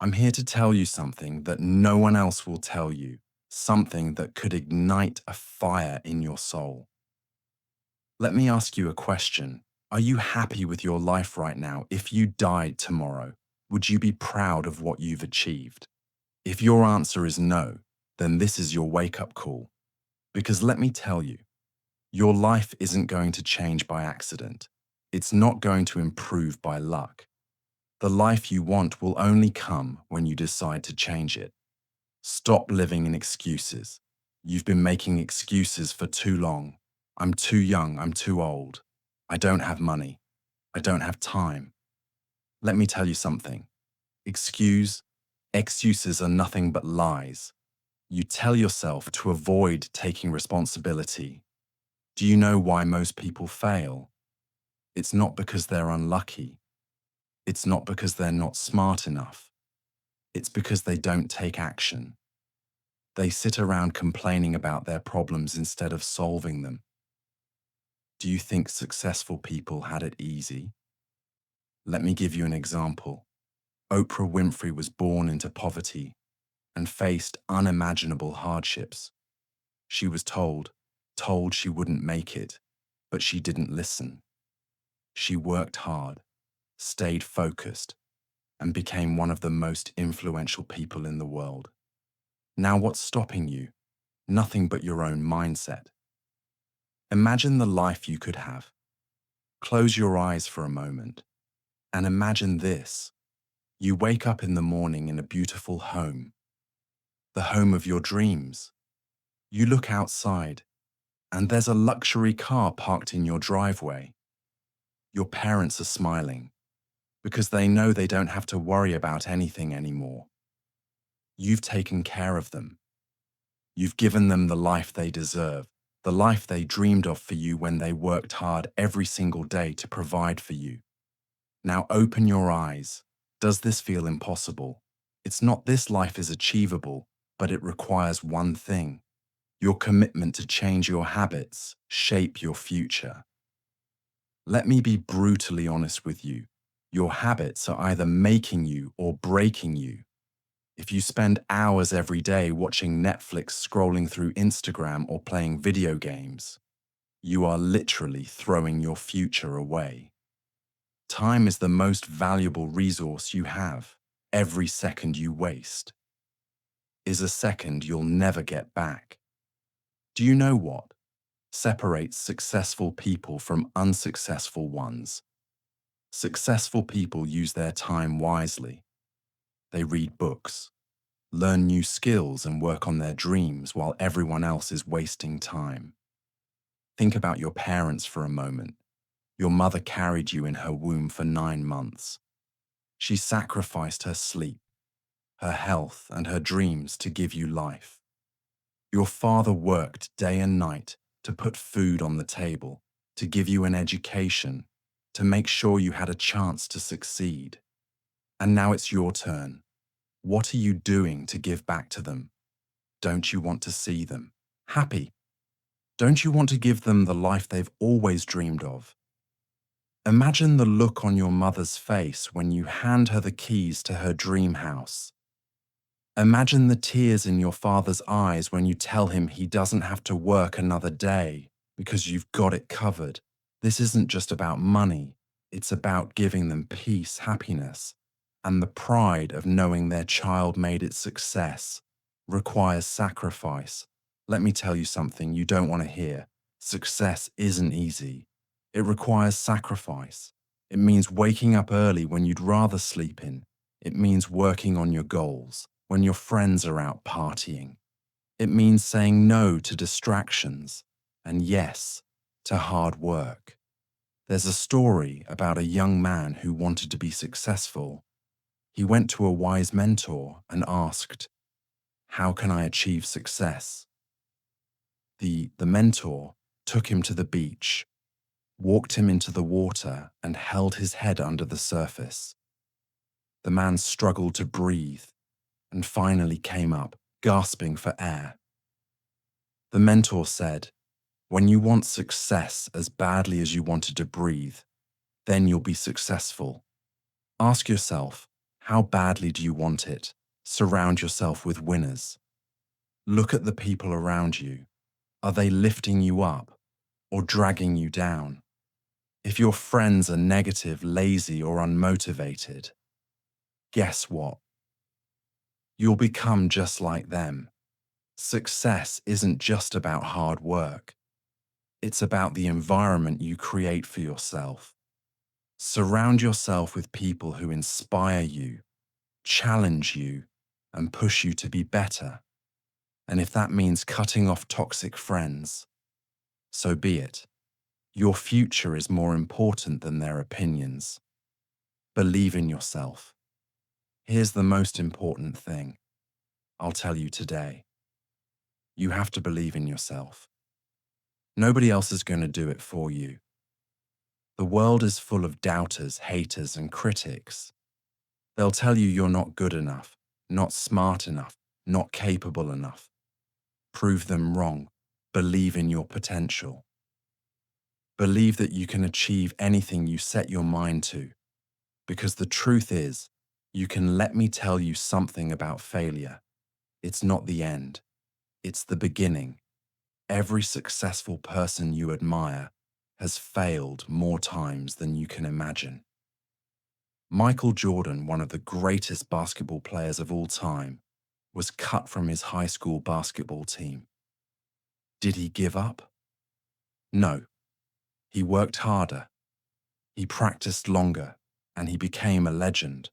I'm here to tell you something that no one else will tell you, something that could ignite a fire in your soul. Let me ask you a question. Are you happy with your life right now? If you died tomorrow, would you be proud of what you've achieved? If your answer is no, then this is your wake-up call. Because let me tell you, your life isn't going to change by accident. It's not going to improve by luck. The life you want will only come when you decide to change it. Stop living in excuses. You've been making excuses for too long. I'm too young, I'm too old. I don't have money. I don't have time. Let me tell you something. Excuses are nothing but lies. You tell yourself to avoid taking responsibility. Do you know why most people fail? It's not because they're unlucky. It's not because they're not smart enough. It's because they don't take action. They sit around complaining about their problems instead of solving them. Do you think successful people had it easy? Let me give you an example. Oprah Winfrey was born into poverty and faced unimaginable hardships. She was told she wouldn't make it, but she didn't listen. She worked hard, stayed focused, and became one of the most influential people in the world. Now what's stopping you? Nothing but your own mindset. Imagine the life you could have. Close your eyes for a moment and imagine this. You wake up in the morning in a beautiful home, the home of your dreams. You look outside and there's a luxury car parked in your driveway. Your parents are smiling because they know they don't have to worry about anything anymore. You've taken care of them. You've given them the life they deserve, the life they dreamed of for you when they worked hard every single day to provide for you. Now open your eyes. Does this feel impossible? It's not. This life is achievable, but it requires one thing: your commitment to change your habits, shape your future. Let me be brutally honest with you. Your habits are either making you or breaking you. If you spend hours every day watching Netflix, scrolling through Instagram, or playing video games, you are literally throwing your future away. Time is the most valuable resource you have. Every second you waste is a second you'll never get back. Do you know what separates successful people from unsuccessful ones? Successful people use their time wisely. They read books, learn new skills, and work on their dreams while everyone else is wasting time. Think about your parents for a moment. Your mother carried you in her womb for 9 months. She sacrificed her sleep, her health, and her dreams to give you life. Your father worked day and night to put food on the table, to give you an education, to make sure you had a chance to succeed. And now it's your turn. What are you doing to give back to them? Don't you want to see them happy? Don't you want to give them the life they've always dreamed of? Imagine the look on your mother's face when you hand her the keys to her dream house. Imagine the tears in your father's eyes when you tell him he doesn't have to work another day because you've got it covered. This isn't just about money. It's about giving them peace, happiness, and the pride of knowing their child made it. Success requires sacrifice. Let me tell you something you don't want to hear. Success isn't easy. It requires sacrifice. It means waking up early when you'd rather sleep in. It means working on your goals when your friends are out partying. It means saying no to distractions and yes to hard work. There's a story about a young man who wanted to be successful. He went to a wise mentor and asked, "How can I achieve success?" The mentor took him to the beach, walked him into the water, and held his head under the surface. The man struggled to breathe and finally came up, gasping for air. The mentor said, "When you want success as badly as you wanted to breathe, then you'll be successful. Ask yourself, How badly do you want it? Surround yourself with winners. Look at the people around you. Are they lifting you up or dragging you down? If your friends are negative, lazy, or unmotivated, guess what? You'll become just like them. Success isn't just about hard work. It's about the environment you create for yourself. Surround yourself with people who inspire you, challenge you, and push you to be better. And if that means cutting off toxic friends, so be it. Your future is more important than their opinions. Believe in yourself. Here's the most important thing I'll tell you today. You have to believe in yourself. Nobody else is going to do it for you. The world is full of doubters, haters, and critics. They'll tell you you're not good enough, not smart enough, not capable enough. Prove them wrong. Believe in your potential. Believe that you can achieve anything you set your mind to. Because the truth is, you can let me tell you something about failure. It's not the end. It's the beginning. Every successful person you admire has failed more times than you can imagine. Michael Jordan, one of the greatest basketball players of all time, was cut from his high school basketball team. Did he give up? No. He worked harder. He practiced longer, and he became a legend.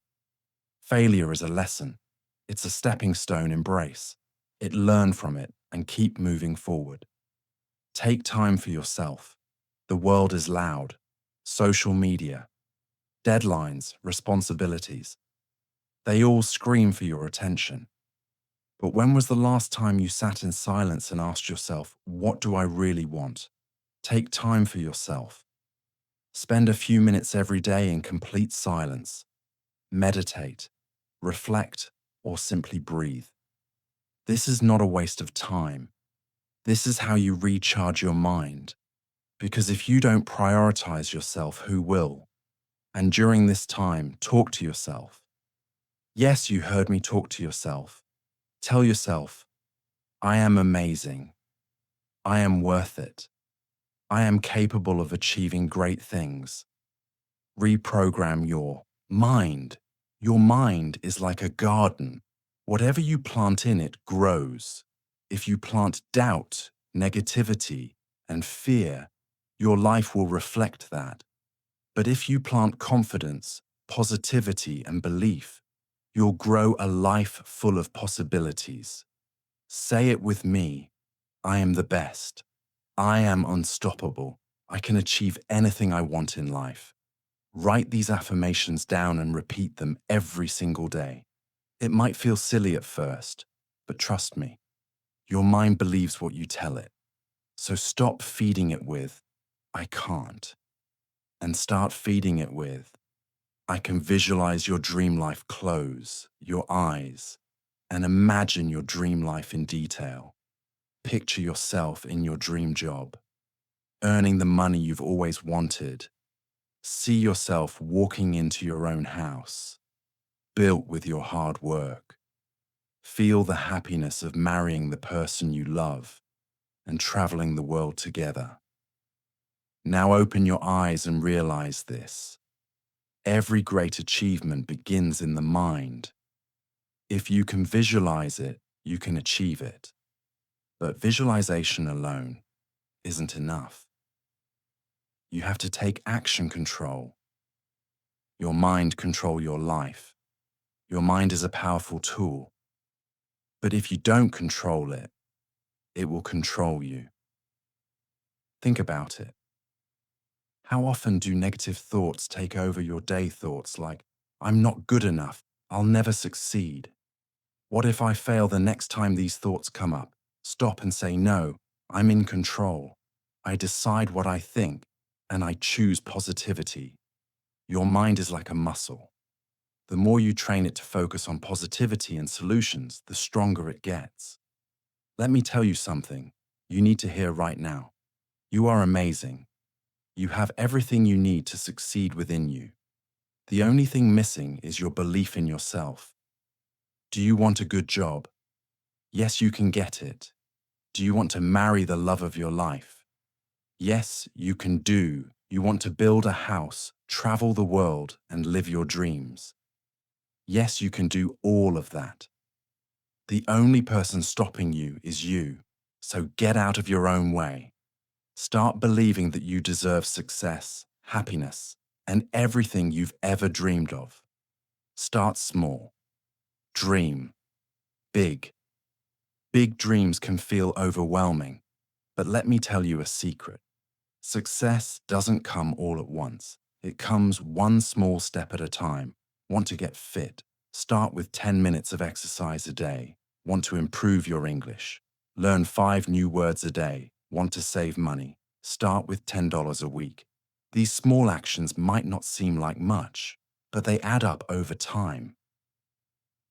Failure is a lesson. It's a stepping stone. Embrace it, learn from it, and keep moving forward. Take time for yourself. The world is loud. Social media, deadlines, responsibilities. They all scream for your attention. But when was the last time you sat in silence and asked yourself, what do I really want? Take time for yourself. Spend a few minutes every day in complete silence. Meditate, reflect, or simply breathe. This is not a waste of time. This is how you recharge your mind. Because if you don't prioritize yourself, who will? And during this time, talk to yourself. Yes, you heard me, talk to yourself. Tell yourself, I am amazing. I am worth it. I am capable of achieving great things. Reprogram your mind. Your mind is like a garden. Whatever you plant in it grows. If you plant doubt, negativity, and fear, your life will reflect that. But if you plant confidence, positivity, and belief, you'll grow a life full of possibilities. Say it with me. I am the best. I am unstoppable. I can achieve anything I want in life. Write these affirmations down and repeat them every single day. It might feel silly at first, but trust me, your mind believes what you tell it. So stop feeding it with, I can't, and start feeding it with, I can visualize your dream life. Close your eyes and imagine your dream life in detail. Picture yourself in your dream job, earning the money you've always wanted. See yourself walking into your own house, built with your hard work. Feel the happiness of marrying the person you love and traveling the world together. Now open your eyes and realize this. Every great achievement begins in the mind. If you can visualize it, you can achieve it. But visualization alone isn't enough. You have to take action control. Your mind control your life. Your mind is a powerful tool. But if you don't control it, it will control you. Think about it. How often do negative thoughts take over your day? Thoughts like, I'm not good enough, I'll never succeed. What if I fail the next time these thoughts come up? Stop and say, no, I'm in control. I decide what I think, and I choose positivity. Your mind is like a muscle. The more you train it to focus on positivity and solutions, the stronger it gets. Let me tell you something you need to hear right now. You are amazing. You have everything you need to succeed within you. The only thing missing is your belief in yourself. Do you want a good job? Yes, you can get it. Do you want to marry the love of your life? Yes, you can do. You want to build a house, travel the world, and live your dreams. Yes, you can do all of that. The only person stopping you is you. So get out of your own way. Start believing that you deserve success, happiness, and everything you've ever dreamed of. Start small. Dream. Big. Big dreams can feel overwhelming, but let me tell you a secret. Success doesn't come all at once. It comes one small step at a time. Want to get fit? Start with 10 minutes of exercise a day. Want to improve your English? Learn 5 new words a day. Want to save money? Start with $10 a week. These small actions might not seem like much, but they add up over time.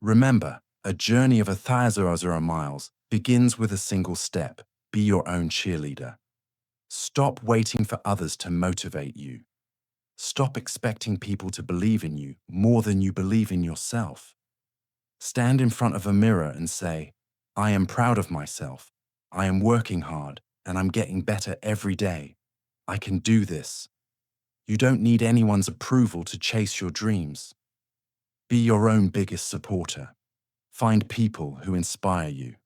Remember, a journey of 1,000 miles begins with a single step. Be your own cheerleader. Stop waiting for others to motivate you. Stop expecting people to believe in you more than you believe in yourself. Stand in front of a mirror and say, I am proud of myself. I am working hard and I'm getting better every day. I can do this. You don't need anyone's approval to chase your dreams. Be your own biggest supporter. Find people who inspire you.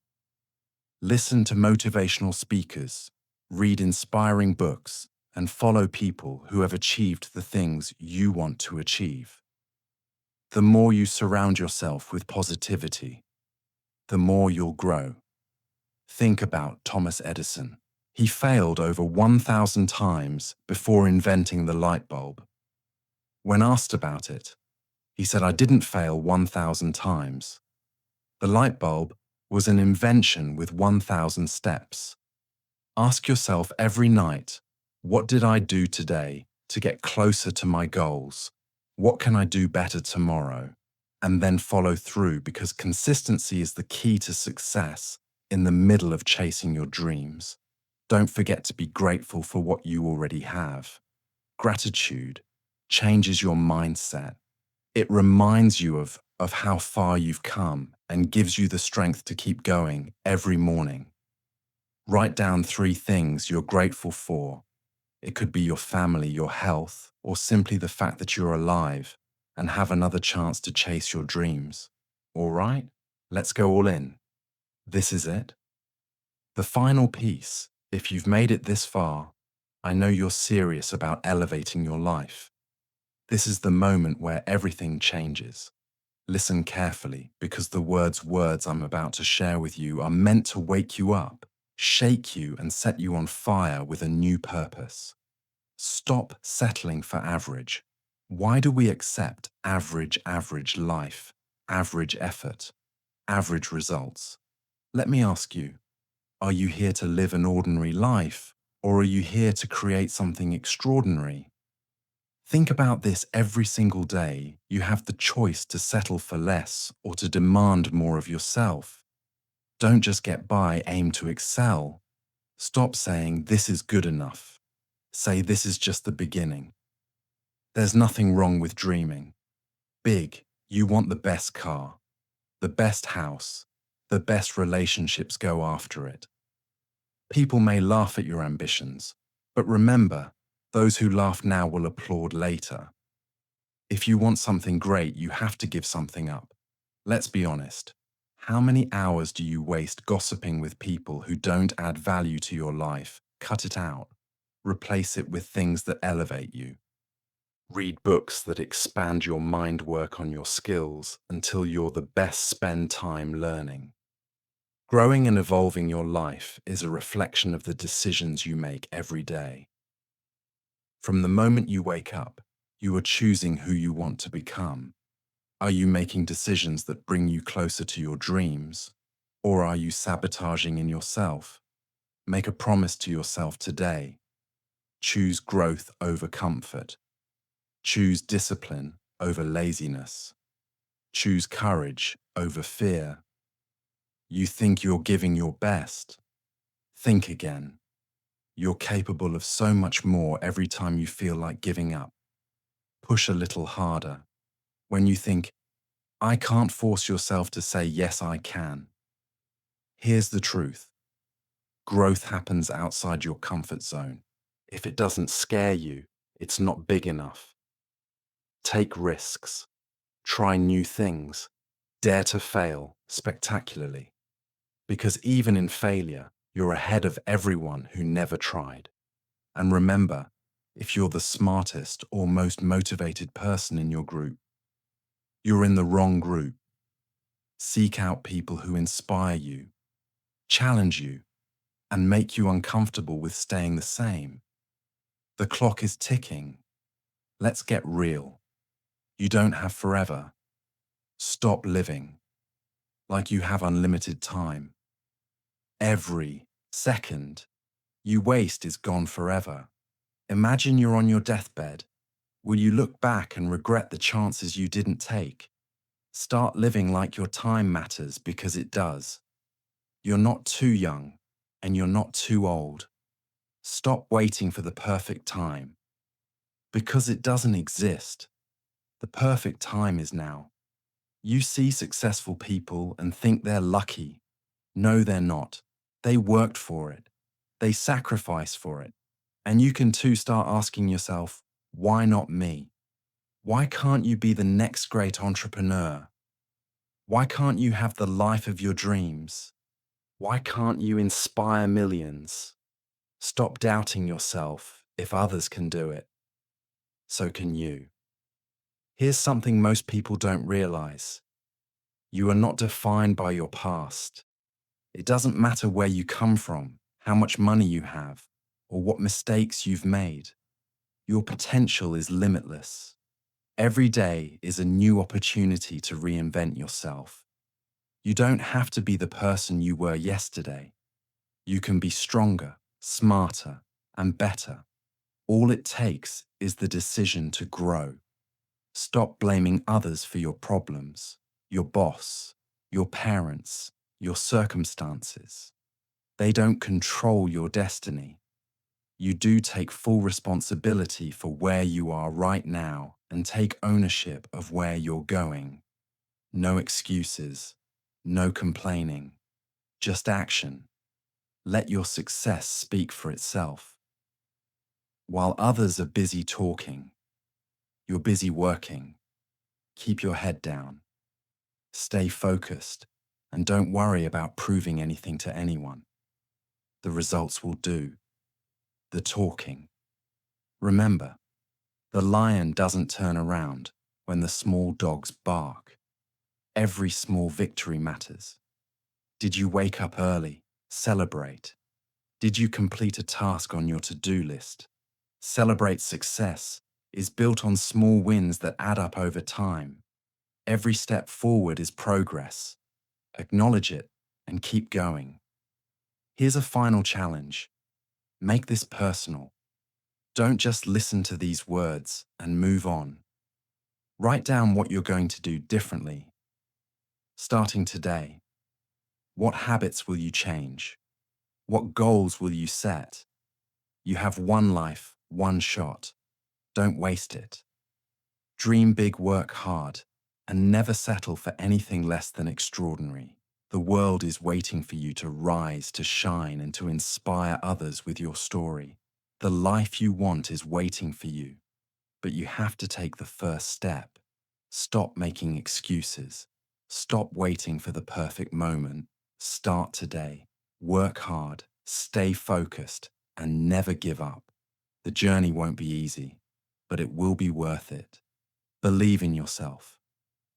Listen to motivational speakers, read inspiring books, and follow people who have achieved the things you want to achieve. The more you surround yourself with positivity, the more you'll grow. Think about Thomas Edison. He failed over 1,000 times before inventing the light bulb. When asked about it, he said, I didn't fail 1,000 times. The light bulb was an invention with 1,000 steps. Ask yourself every night, what did I do today to get closer to my goals? What can I do better tomorrow? And then follow through, because consistency is the key to success in the middle of chasing your dreams. Don't forget to be grateful for what you already have. Gratitude changes your mindset. It reminds you of how far you've come and gives you the strength to keep going every morning. Write down 3 things you're grateful for. It could be your family, your health, or simply the fact that you're alive and have another chance to chase your dreams. All right? Let's go all in. This is it. The final piece. If you've made it this far, I know you're serious about elevating your life. This is the moment where everything changes. Listen carefully, because the words I'm about to share with you are meant to wake you up, shake you, and set you on fire with a new purpose. Stop settling for average. Why do we accept average life, average effort, average results? Let me ask you, are you here to live an ordinary life, or are you here to create something extraordinary? Think about this every single day. You have the choice to settle for less or to demand more of yourself. Don't just get by, aim to excel. Stop saying, this is good enough. Say, this is just the beginning. There's nothing wrong with dreaming. Big, you want the best car, the best house, the best relationships, go after it. People may laugh at your ambitions, but remember, those who laugh now will applaud later. If you want something great, you have to give something up. Let's be honest. How many hours do you waste gossiping with people who don't add value to your life? Cut it out. Replace it with things that elevate you. Read books that expand your mind, work on your skills until you're the best. Spend time learning. Growing and evolving your life is a reflection of the decisions you make every day. From the moment you wake up, you are choosing who you want to become. Are you making decisions that bring you closer to your dreams, or are you sabotaging in yourself? Make a promise to yourself today. Choose growth over comfort. Choose discipline over laziness. Choose courage over fear. You think you're giving your best? Think again. You're capable of so much more every time you feel like giving up. Push a little harder. When you think, I can't force yourself to say, yes, I can. Here's the truth. Growth happens outside your comfort zone. If it doesn't scare you, it's not big enough. Take risks. Try new things. Dare to fail spectacularly. Because even in failure, you're ahead of everyone who never tried. And remember, if you're the smartest or most motivated person in your group, you're in the wrong group. Seek out people who inspire you, challenge you, and make you uncomfortable with staying the same. The clock is ticking. Let's get real. You don't have forever. Stop living like you have unlimited time. Every second you waste is gone forever. Imagine you're on your deathbed. Will you look back and regret the chances you didn't take? Start living like your time matters, because it does. You're not too young, and you're not too old. Stop waiting for the perfect time, because it doesn't exist. The perfect time is now. You see successful people and think they're lucky. No, they're not. They worked for it. They sacrificed for it. And you can too start asking yourself, why not me? Why can't you be the next great entrepreneur? Why can't you have the life of your dreams? Why can't you inspire millions? Stop doubting yourself. If others can do it, so can you. Here's something most people don't realize. You are not defined by your past. It doesn't matter where you come from, how much money you have, or what mistakes you've made. Your potential is limitless. Every day is a new opportunity to reinvent yourself. You don't have to be the person you were yesterday. You can be stronger, smarter, and better. All it takes is the decision to grow. Stop blaming others for your problems, your boss, your parents, your circumstances. They don't control your destiny. You do take full responsibility for where you are right now and take ownership of where you're going. No excuses, no complaining, just action. Let your success speak for itself. While others are busy talking, you're busy working. Keep your head down. Stay focused and don't worry about proving anything to anyone. The results will do the talking. Remember, the lion doesn't turn around when the small dogs bark. Every small victory matters. Did you wake up early? Celebrate. Did you complete a task on your to-do list? Celebrate. Success is built on small wins that add up over time. Every step forward is progress. Acknowledge it and keep going. Here's a final challenge. Make this personal. Don't just listen to these words and move on. Write down what you're going to do differently. Starting today, what habits will you change? What goals will you set? You have one life, one shot. Don't waste it. Dream big, work hard, and never settle for anything less than extraordinary. The world is waiting for you to rise, to shine, and to inspire others with your story. The life you want is waiting for you, but you have to take the first step. Stop making excuses. Stop waiting for the perfect moment. Start today. Work hard, stay focused, and never give up. The journey won't be easy, but it will be worth it. Believe in yourself.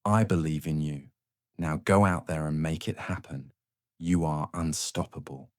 I believe in you. Now go out there and make it happen. You are unstoppable.